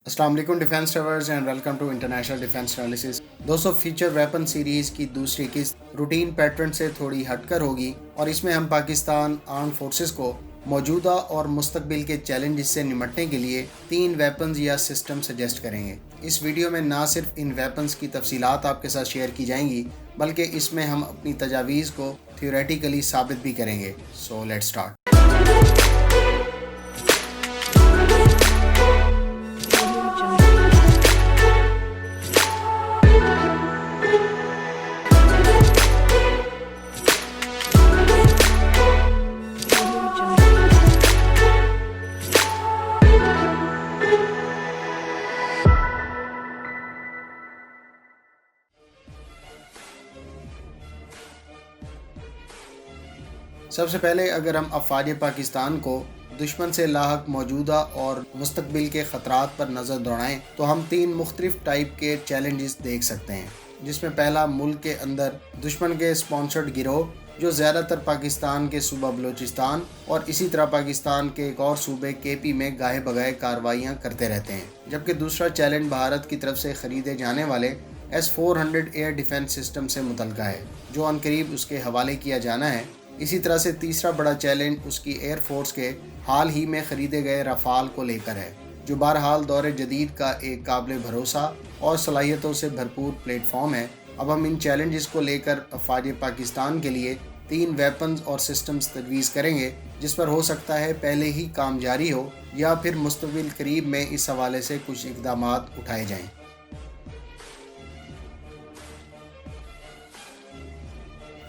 السلام علیکم defence lovers and welcome to international defence analysis. دوستو، فیچر ویپن سیریز کی دوسری قسط روٹین پیٹرن سے تھوڑی ہٹ کر ہوگی اور اس میں ہم پاکستان آرمڈ فورسز کو موجودہ اور مستقبل کے چیلنجز سے نمٹنے کے لیے 3 ویپنز یا سسٹم سجیسٹ کریں گے۔ اس ویڈیو میں نہ صرف ان ویپنز کی تفصیلات آپ کے ساتھ شیئر کی جائیں گی بلکہ اس میں ہم اپنی تجاویز کو تھیوریٹیکلی ثابت بھی کریں گے۔ So let's start. سب سے پہلے اگر ہم افواج پاکستان کو دشمن سے لاحق موجودہ اور مستقبل کے خطرات پر نظر دوڑائیں تو ہم 3 مختلف ٹائپ کے چیلنجز دیکھ سکتے ہیں، جس میں پہلا ملک کے اندر دشمن کے سپانسرڈ گروہ جو زیادہ تر پاکستان کے صوبہ بلوچستان اور اسی طرح پاکستان کے ایک اور صوبے KP میں گاہے بگاہے کارروائیاں کرتے رہتے ہیں، جبکہ دوسرا چیلنج بھارت کی طرف سے خریدے جانے والے S-400 ایئر ڈیفنس سسٹم سے متعلقہ ہے، جو عنقریب اس کے حوالے کیا جانا ہے۔ اسی طرح سے تیسرا بڑا چیلنج اس کی ایئر فورس کے حال ہی میں خریدے گئے رافال کو لے کر ہے، جو بہرحال دور جدید کا ایک قابل بھروسہ اور صلاحیتوں سے بھرپور پلیٹ فارم ہے۔ اب ہم ان چیلنجز کو لے کر افواج پاکستان کے لیے 3 ویپنز اور سسٹمز تجویز کریں گے، جس پر ہو سکتا ہے پہلے ہی کام جاری ہو یا پھر مستقبل قریب میں اس حوالے سے کچھ اقدامات اٹھائے جائیں۔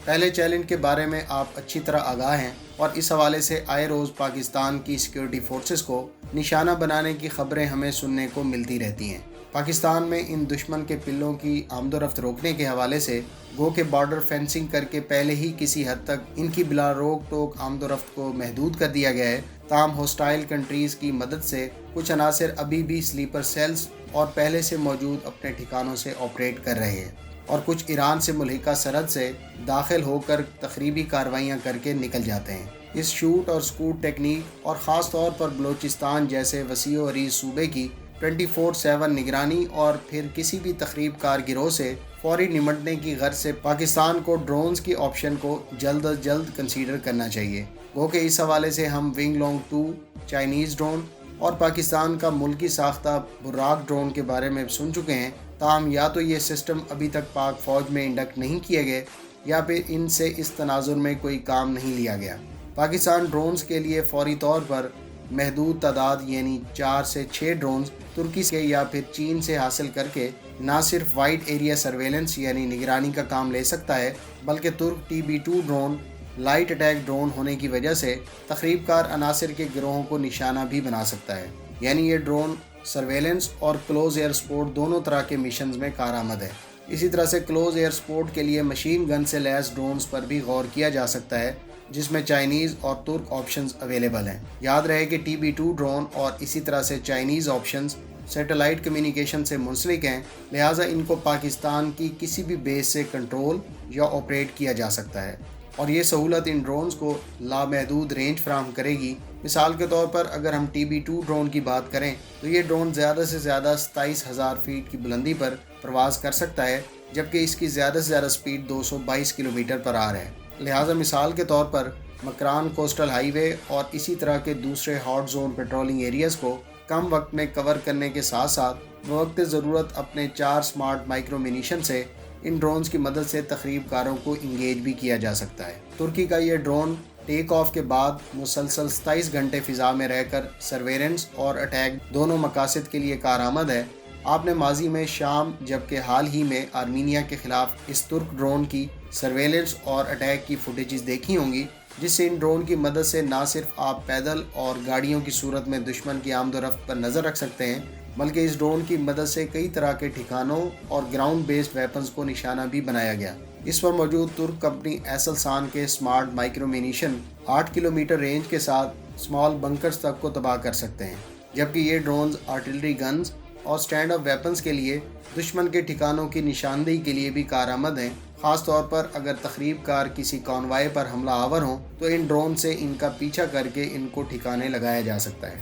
پہلے چیلنج کے بارے میں آپ اچھی طرح آگاہ ہیں اور اس حوالے سے آئے روز پاکستان کی سیکیورٹی فورسز کو نشانہ بنانے کی خبریں ہمیں سننے کو ملتی رہتی ہیں۔ پاکستان میں ان دشمن کے پلوں کی آمد و رفت روکنے کے حوالے سے گو کہ بارڈر فینسنگ کر کے پہلے ہی کسی حد تک ان کی بلا روک ٹوک آمد و رفت کو محدود کر دیا گیا ہے، تاہم ہوسٹائل کنٹریز کی مدد سے کچھ عناصر ابھی بھی سلیپر سیلز اور پہلے سے موجود اپنے ٹھکانوں سے آپریٹ کر رہے ہیں اور کچھ ایران سے ملحقہ سرحد سے داخل ہو کر تخریبی کارروائیاں کر کے نکل جاتے ہیں۔ اس شوٹ اور سکوٹ ٹیکنیک اور خاص طور پر بلوچستان جیسے وسیع و عریض صوبے کی 24/7 نگرانی اور پھر کسی بھی تخریب کار گروہ سے فوری نمٹنے کی غرض سے پاکستان کو ڈرونز کی آپشن کو جلد از جلد کنسیڈر کرنا چاہیے۔ گو کہ اس حوالے سے ہم ونگ لانگ 2 چائنیز ڈرون اور پاکستان کا ملکی ساختہ براق ڈرون کے بارے میں سن چکے ہیں، تاہم یا تو یہ سسٹم ابھی تک پاک فوج میں انڈکٹ نہیں کیے گئے یا پھر ان سے اس تناظر میں کوئی کام نہیں لیا گیا۔ پاکستان ڈرونز کے لیے فوری طور پر محدود تعداد یعنی 4 سے 6 ڈرونز ترکی سے یا پھر چین سے حاصل کر کے نہ صرف وائڈ ایریا سرویلنس یعنی نگرانی کا کام لے سکتا ہے، بلکہ ترک TB2 drone light attack drone ہونے کی وجہ سے تخریب کار عناصر کے گروہوں کو نشانہ بھی بنا سکتا ہے، یعنی یہ ڈرون سرویلنس اور کلوز ایئر سپورٹ دونوں طرح کے مشنز میں کارآمد ہے۔ اسی طرح سے کلوز ایئر سپورٹ کے لیے مشین گن سے لیس ڈرونز پر بھی غور کیا جا سکتا ہے، جس میں چائنیز اور ترک آپشنز اویلیبل ہیں۔ یاد رہے کہ TB2 ڈرون اور اسی طرح سے چائنیز آپشنز سیٹلائٹ کمیونیکیشن سے منسلک ہیں، لہٰذا ان کو پاکستان کی کسی بھی بیس سے کنٹرول یا آپریٹ کیا جا سکتا ہے، اور یہ سہولت ان ڈرونز کو لامحدود رینج فراہم کرے گی۔ مثال کے طور پر اگر ہم TB2 ڈرون کی بات کریں تو یہ ڈرون زیادہ سے زیادہ 27,000 فیٹ کی بلندی پر پرواز کر سکتا ہے، جبکہ اس کی زیادہ سے زیادہ سپیڈ 222 کلومیٹر پر آور ہے۔ لہٰذا مثال کے طور پر مکران کوسٹل ہائی وے اور اسی طرح کے دوسرے ہاٹ زون پیٹرولنگ ایریاز کو کم وقت میں کور کرنے کے ساتھ ساتھ بوقت ضرورت اپنے 4 سمارٹ مائکرو منیشن سے ان ڈرونز کی مدد سے تخریب کاروں کو انگیج بھی کیا جا سکتا ہے۔ ترکی کا یہ ڈرون ٹیک آف کے بعد مسلسل 27 گھنٹے فضا میں رہ کر سرویلنس اور اٹیک دونوں مقاصد کے لیے کارآمد ہے۔ آپ نے ماضی میں شام جبکہ حال ہی میں آرمینیا کے خلاف اس ترک ڈرون کی سرویلنس اور اٹیک کی فوٹیجز دیکھی ہوں گی، جس سے ان ڈرون کی مدد سے نہ صرف آپ پیدل اور گاڑیوں کی صورت میں دشمن کی آمد و رفت پر نظر رکھ سکتے ہیں، بلکہ اس ڈرون کی مدد سے کئی طرح کے ٹھکانوں اور گراؤنڈ بیسڈ ویپنز کو نشانہ بھی بنایا گیا۔ اس پر موجود ترک کمپنی ایسلسان کے سمارٹ مائکرو منیشن 8 کلومیٹر رینج کے ساتھ سمال بنکرز تک کو تباہ کر سکتے ہیں، جبکہ یہ ڈرونز آرٹلری گنز اور سٹینڈ اپ ویپنز کے لیے دشمن کے ٹھکانوں کی نشاندہی کے لیے بھی کارآمد ہیں۔ خاص طور پر اگر تخریب کار کسی کانوائے پر حملہ آور ہوں تو ان ڈرون سے ان کا پیچھا کر کے ان کو ٹھکانے لگایا جا سکتا ہے۔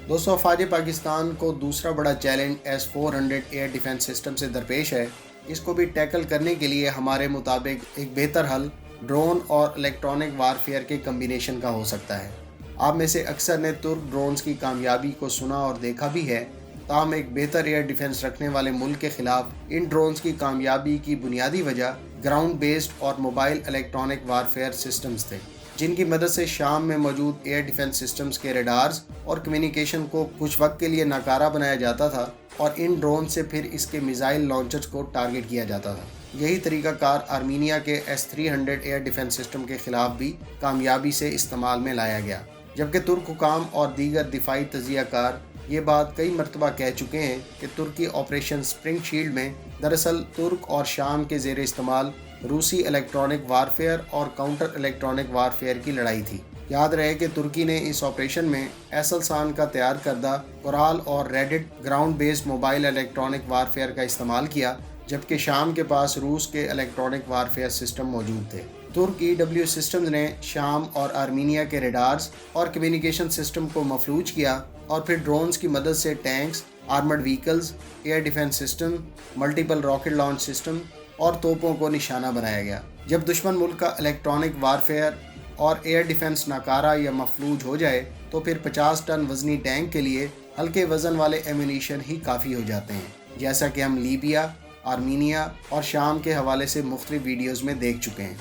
دوستوں، افواج پاکستان کو دوسرا بڑا challenge S-400 air defence system سے درپیش ہے۔ اس کو بھی ٹیکل کرنے کے لیے ہمارے مطابق ایک بہتر حل ڈرون اور الیکٹرانک وارفیئر کے کمبینیشن کا ہو سکتا ہے۔ آپ میں سے اکثر نے ترک ڈرونز کی کامیابی کو سنا اور دیکھا بھی ہے، تاہم ایک بہتر ایئر ڈیفنس رکھنے والے ملک کے خلاف ان ڈرونز کی کامیابی کی بنیادی وجہ گراؤنڈ بیسڈ اور موبائل الیکٹرانک وارفیئر سسٹمز تھے، جن کی مدد سے شام میں موجود ایئر ڈیفنس سسٹمز کے ریڈارز اور کمیونیکیشن کو کچھ وقت کے لیے ناکارہ بنایا جاتا تھا اور ان ڈرون سے پھر اس کے میزائل لانچرز کو ٹارگٹ کیا جاتا تھا۔ یہی طریقہ کار آرمینیا کے S-300 ایئر ڈیفنس سسٹم کے خلاف بھی کامیابی سے استعمال میں لایا گیا، جبکہ ترک حکام اور دیگر دفاعی تجزیہ کار یہ بات کئی مرتبہ کہہ چکے ہیں کہ ترکی آپریشن سپرنگ شیلڈ میں دراصل ترک اور شام کے زیر استعمال روسی الیکٹرانک وارفیئر اور کاؤنٹر الیکٹرانک وارفیئر کی لڑائی تھی۔ یاد رہے کہ ترکی نے اس آپریشن میں ایسلسان کا تیار کردہ کورال اور Reddit ground based mobile electronic warfare کا استعمال کیا، جبکہ شام کے پاس روس کے الیکٹرانک وارفیئر سسٹم موجود تھے۔ ترک EW سسٹمز نے شام اور آرمینیا کے ریڈارز اور کمیونیکیشن سسٹم کو مفلوج کیا اور پھر ڈرونز کی مدد سے tanks, armoured vehicles, air defence system, multiple rocket launch system اور توپوں کو نشانہ بنایا گیا۔ جب دشمن ملک کا الیکٹرانک وارفیئر اور ایئر ڈیفنس ناکارہ یا مفلوج ہو جائے تو پھر 50 ٹن وزنی ٹینک کے لیے ہلکے وزن والے ایمونیشن ہی کافی ہو جاتے ہیں، جیسا کہ ہم لیبیا، آرمینیا اور شام کے حوالے سے مختلف ویڈیوز میں دیکھ چکے ہیں۔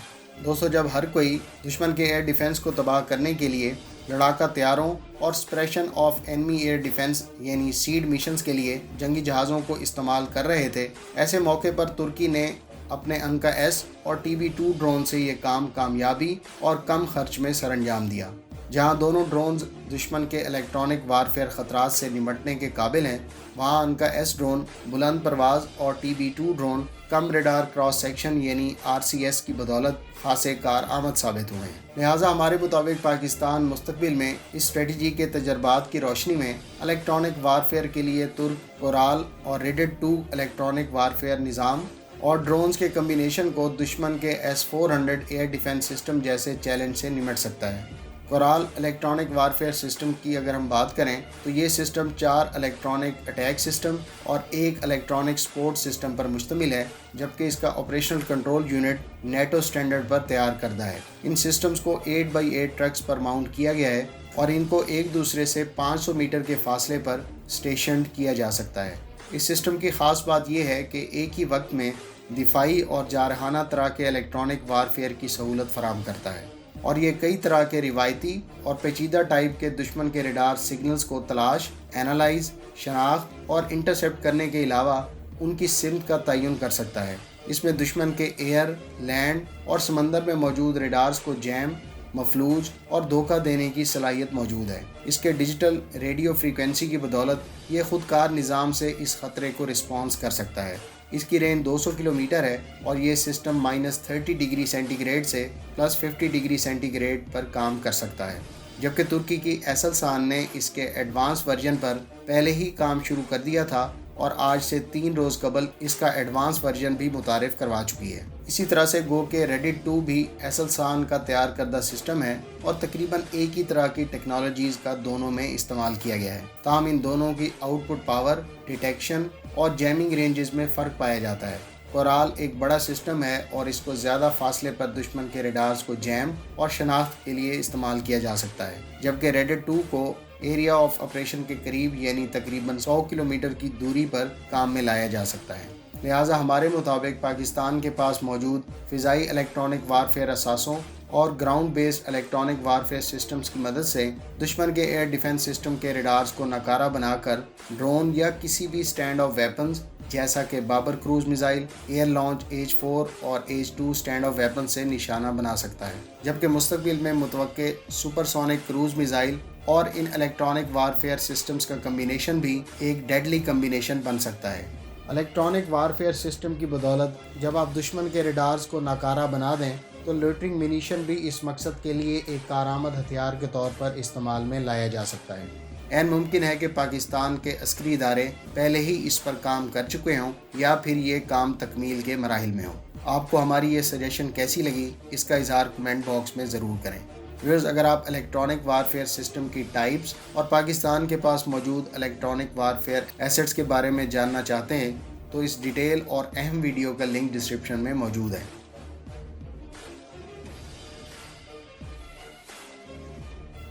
دوستو، جب ہر کوئی دشمن کے ایئر ڈیفنس کو تباہ کرنے کے لیے لڑاکا طیاروں اور suppression of enemy air defence یعنی سیڈ مشنز کے لیے جنگی جہازوں کو استعمال کر رہے تھے، ایسے موقع پر ترکی نے اپنے ANKA-S اور TB2 ڈرون سے یہ کام کامیابی اور کم خرچ میں سر انجام دیا۔ جہاں دونوں ڈرونز دشمن کے الیکٹرانک وارفیئر خطرات سے نمٹنے کے قابل ہیں، وہاں ANKA-S ڈرون بلند پرواز اور TB2 ڈرون کم ریڈار کراس سیکشن یعنی RCS کی بدولت خاصے کارآمد ثابت ہوئے ہیں۔ لہٰذا ہمارے مطابق پاکستان مستقبل میں اس اسٹریٹجی کے تجربات کی روشنی میں الیکٹرانک وارفیئر کے لیے ترک کورال اور ریڈٹ 2 الیکٹرانک وارفیئر نظام اور ڈرونز کے کمبینیشن کو دشمن کے S-400 ایئر ڈیفنس سسٹم جیسے چیلنج سے نمٹ سکتا ہے۔ کورال الیکٹرانک وارفیئر سسٹم کی اگر ہم بات کریں تو یہ سسٹم 4 الیکٹرانک اٹیک سسٹم اور 1 الیکٹرانک سپورٹ سسٹم پر مشتمل ہے، جبکہ اس کا operational control unit NATO standard پر تیار کردہ ہے۔ ان سسٹمز کو 8x8 ٹرکس پر ماؤنٹ کیا گیا ہے اور ان کو ایک دوسرے سے 500 میٹر کے فاصلے پر اسٹیشنڈ کیا جا سکتا ہے۔ اس سسٹم کی خاص بات یہ ہے کہ ایک ہی وقت میں دفاعی اور جارحانہ طرح کے الیکٹرانک وارفیئر کی سہولت فراہم کرتا ہے، اور یہ کئی طرح کے روایتی اور پیچیدہ ٹائپ کے دشمن کے ریڈار سگنلز کو تلاش، اینالائز، شناخت اور انٹرسیپٹ کرنے کے علاوہ ان کی سمت کا تعین کر سکتا ہے۔ اس میں دشمن کے ایئر، لینڈ اور سمندر میں موجود ریڈارز کو جیم، مفلوج اور دھوکہ دینے کی صلاحیت موجود ہے۔ اس کے ڈیجیٹل ریڈیو فریکوینسی کی بدولت یہ خود کار نظام سے اس خطرے کو رسپانس کر سکتا ہے۔ اس کی رینج 200 کلومیٹر ہے اور یہ سسٹم -30 ڈگری سینٹی گریڈ سے +50 ڈگری سینٹی گریڈ پر کام کر سکتا ہے، جبکہ ترکی کی ایسلسان نے اس کے ایڈوانس ورژن پر پہلے ہی کام شروع کر دیا تھا اور آج سے 3 روز قبل اس کا ایڈوانس ورژن بھی متعارف کروا چکی ہے۔ اسی طرح سے گو کہ ریڈٹ 2 بھی ایسلسان کا تیار کردہ سسٹم ہے اور تقریباً ایک ہی طرح کی ٹیکنالوجیز کا دونوں میں استعمال کیا گیا ہے، تاہم ان دونوں کی آؤٹ پٹ پاور، ڈیٹیکشن اور جیمنگ رینجز میں فرق پایا جاتا ہے۔ کورال ایک بڑا سسٹم ہے اور اس کو زیادہ فاصلے پر دشمن کے ریڈارز کو جیم اور شناخت کے لیے استعمال کیا جا سکتا ہے، جبکہ ریڈٹ 2 کو ایریا آف آپریشن کے قریب یعنی تقریباً 100 کلومیٹر کی دوری پر کام میں لایا جا سکتا ہے۔ لہٰذا ہمارے مطابق پاکستان کے پاس موجود فضائی الیکٹرانک وارفیئر اثاثوں اور ground based electronic warfare systems کی مدد سے دشمن کے ایئر ڈیفنس سسٹم کے ریڈارز کو ناکارہ بنا کر ڈرون یا کسی بھی اسٹینڈ آف ویپنز جیسا کہ Babur cruise missile, air launch H-4 اور H-2 اسٹینڈ آف ویپن سے نشانہ بنا سکتا ہے، جبکہ مستقبل میں متوقع سپر سونک کروز میزائل اور ان الیکٹرانک وارفیئر سسٹمز کا کمبینیشن بھی ایک ڈیڈلی کمبینیشن بن سکتا ہے۔ الیکٹرانک وارفیئر سسٹم کی بدولت جب آپ دشمن کے ریڈارز کو ناکارہ بنا دیں تو لوٹرنگ منیشن بھی اس مقصد کے لیے ایک کارآمد ہتھیار کے طور پر استعمال میں لایا جا سکتا ہے۔ عین ممکن ہے کہ پاکستان کے عسکری ادارے پہلے ہی اس پر کام کر چکے ہوں یا پھر یہ کام تکمیل کے مراحل میں ہوں۔ آپ کو ہماری یہ سجیشن کیسی لگی، اس کا اظہار کمنٹ باکس میں ضرور کریں۔ ویورز، اگر آپ الیکٹرانک وارفیئر سسٹم کی ٹائپس اور پاکستان کے پاس موجود الیکٹرانک وارفیئر ایسٹس کے بارے میں جاننا چاہتے ہیں تو اس ڈیٹیل اور اہم ویڈیو کا لنک ڈسکرپشن میں موجود ہے۔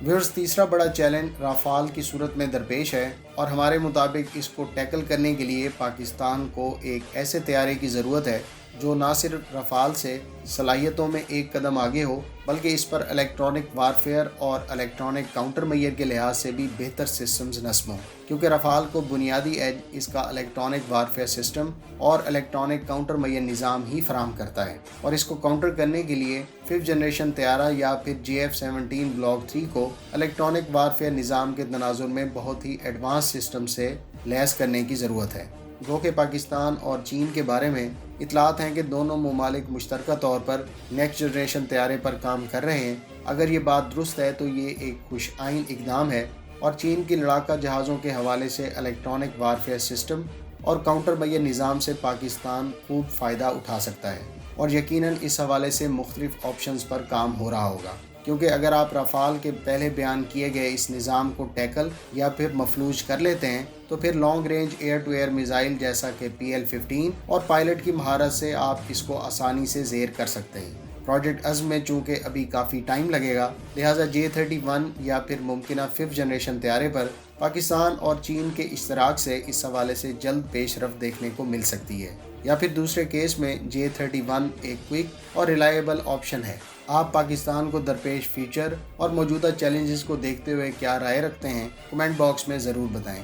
ویورز، تیسرا بڑا چیلنج رافال کی صورت میں درپیش ہے اور ہمارے مطابق اس کو ٹیکل کرنے کے لیے پاکستان کو ایک ایسے طیارے کی ضرورت ہے جو نہ صرف رافال سے صلاحیتوں میں ایک قدم آگے ہو بلکہ اس پر الیکٹرانک وارفیئر اور الیکٹرانک کاؤنٹر میئر کے لحاظ سے بھی بہتر سسٹمز نصب ہوں، کیونکہ رافال کو بنیادی ایج اس کا الیکٹرانک وارفیئر سسٹم اور الیکٹرانک کاؤنٹر میئر نظام ہی فراہم کرتا ہے، اور اس کو کاؤنٹر کرنے کے لیے 5th جنریشن طیارہ یا پھر JF-17 بلاک 3 کو الیکٹرانک وارفیئر نظام کے تناظر میں بہت ہی ایڈوانس سسٹم سے لیس کرنے کی ضرورت ہے۔ گو کہ پاکستان اور چین کے بارے میں اطلاعات ہیں کہ دونوں ممالک مشترکہ طور پر نیکسٹ جنریشن طیارے پر کام کر رہے ہیں۔ اگر یہ بات درست ہے تو یہ ایک خوش آئند اقدام ہے اور چین کی لڑاکا جہازوں کے حوالے سے الیکٹرانک وارفیئر سسٹم اور کاؤنٹر میئر نظام سے پاکستان خوب فائدہ اٹھا سکتا ہے، اور یقیناً اس حوالے سے مختلف آپشنز پر کام ہو رہا ہوگا، کیونکہ اگر آپ رافال کے پہلے بیان کیے گئے اس نظام کو ٹیکل یا پھر مفلوج کر لیتے ہیں تو پھر long range air to air missile جیسا کہ PL-15 اور پائلٹ کی مہارت سے آپ اس کو آسانی سے زیر کر سکتے ہیں۔ پروجیکٹ عزم میں چونکہ ابھی کافی ٹائم لگے گا، لہٰذا J-31 یا پھر ممکنہ 5th جنریشن طیارے پر پاکستان اور چین کے اشتراک سے اس حوالے سے جلد پیش رفت دیکھنے کو مل سکتی ہے، یا پھر دوسرے کیس میں J-31 ایک کوئک اور ریلائبل آپشن ہے۔ آپ پاکستان کو درپیش فیچر اور موجودہ چیلنجز کو دیکھتے ہوئے کیا رائے رکھتے ہیں، کمنٹ باکس میں ضرور بتائیں۔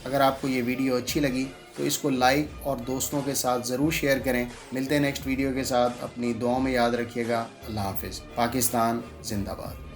اگر آپ کو یہ ویڈیو اچھی لگی تو اس کو لائک اور دوستوں کے ساتھ ضرور شیئر کریں۔ ملتے ہیں نیکسٹ ویڈیو کے ساتھ، اپنی دعاؤں میں یاد رکھیے گا۔ اللہ حافظ۔ پاکستان زندہ باد۔